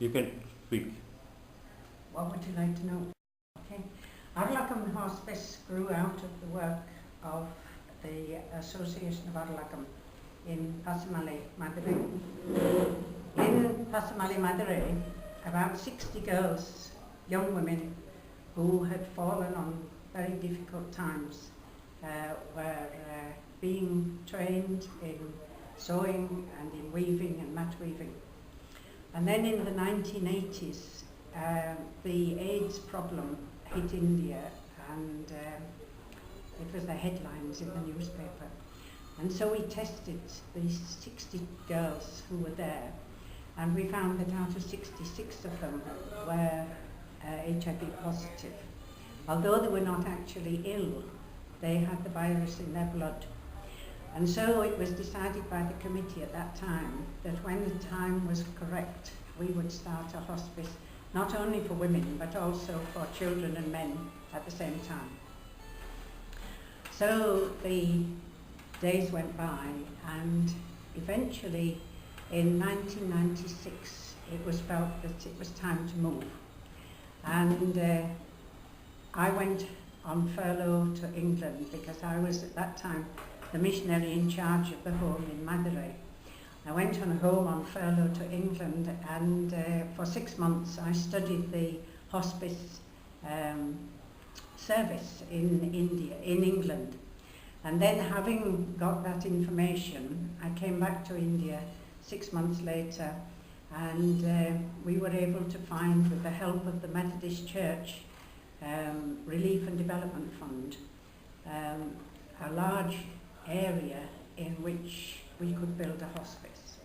You can speak. What would you like to know? Okay. Arulagam Hospice grew out of the work of the Association of Arulagam in Pasamali, Madurai. In Pasamali, Madurai, about 60 girls, young women, who had fallen on very difficult times, were being trained in sewing and in weaving and mat weaving. And then in the 1980s, the AIDS problem hit India, and it was the headlines in the newspaper. And so we tested these 60 girls who were there, and we found that out of 66 of them were HIV positive. Although they were not actually ill, they had the virus in their blood. And so it was decided by the committee at that time that when the time was correct, we would start a hospice, not only for women, but also for children and men at the same time. So the days went by, and eventually in 1996, it was felt that it was time to move. And I went on furlough to England because I was at that time the missionary in charge of the home in Madurai. I went on home on furlough to England, and for 6 months I studied the hospice service in England. And then, having got that information, I came back to India 6 months later, and we were able to find, with the help of the Methodist Church Relief and Development Fund, a large area in which we could build a hospice.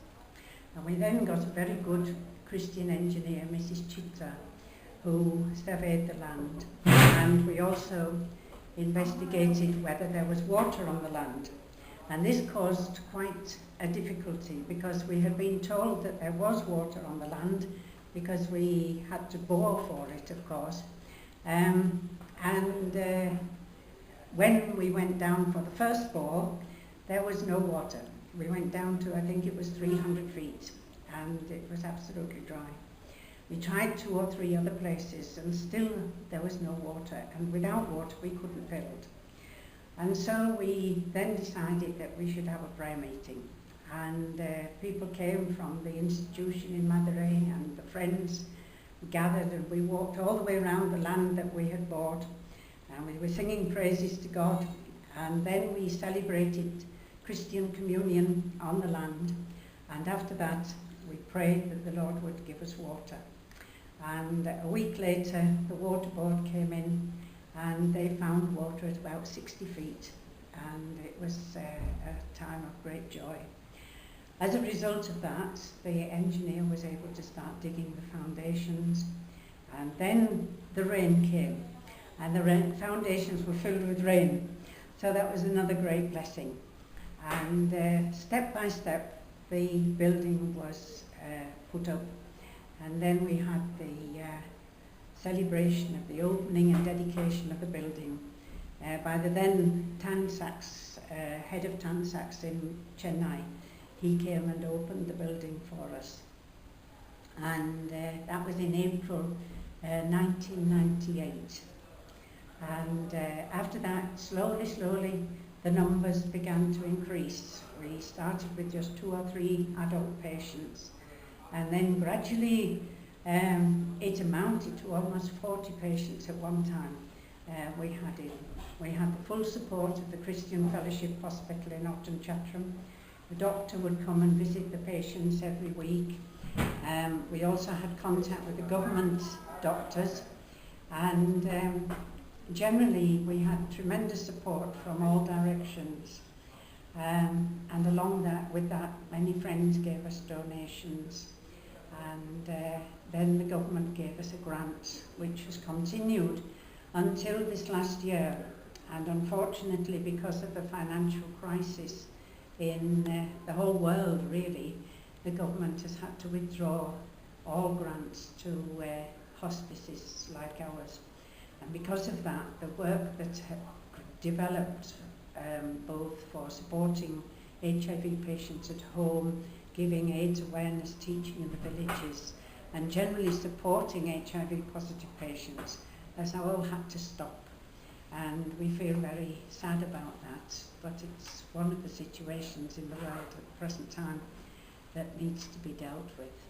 And we then got a very good Christian engineer, Mrs. Chitra, who surveyed the land, and we also investigated whether there was water on the land. And this caused quite a difficulty, because we had been told that there was water on the land because we had to bore for it, of course. When we went down for the first bore, there was no water. We went down to, I think it was 300 feet, and it was absolutely dry. We tried 2 or 3 other places, and still there was no water, and without water we couldn't build. And so we then decided that we should have a prayer meeting, and people came from the institution in Madurai, and the friends gathered, and we walked all the way around the land that we had bought, and we were singing praises to God, and then we celebrated Christian communion on the land, and after that we prayed that the Lord would give us water. And a week later the water board came in, and they found water at about 60 feet, and it was a time of great joy. As a result of that, the engineer was able to start digging the foundations, and then the rain came, and the foundations were filled with rain. So that was another great blessing. And step by step, the building was put up, and then we had the celebration of the opening and dedication of the building by the then Tansaks, head of Tansaks in Chennai. He came and opened the building for us, and that was in April 1998. And after that, slowly, the numbers began to increase. We started with just 2 or 3 adult patients, and then gradually it amounted to almost 40 patients at one time. We had the full support of the Christian Fellowship Hospital in Upton Chatham. The doctor would come and visit the patients every week. We also had contact with the government doctors, and generally we had tremendous support from all directions. And along with that, many friends gave us donations, and then the government gave us a grant, which was continued until this last year. And unfortunately, because of the financial crisis in the whole world, really, the government has had to withdraw all grants to hospices like ours. And because of that, the work that developed both for supporting HIV patients at home, giving AIDS awareness teaching in the villages, and generally supporting HIV positive patients has all had to stop. And we feel very sad about that, but it's one of the situations in the world at the present time that needs to be dealt with.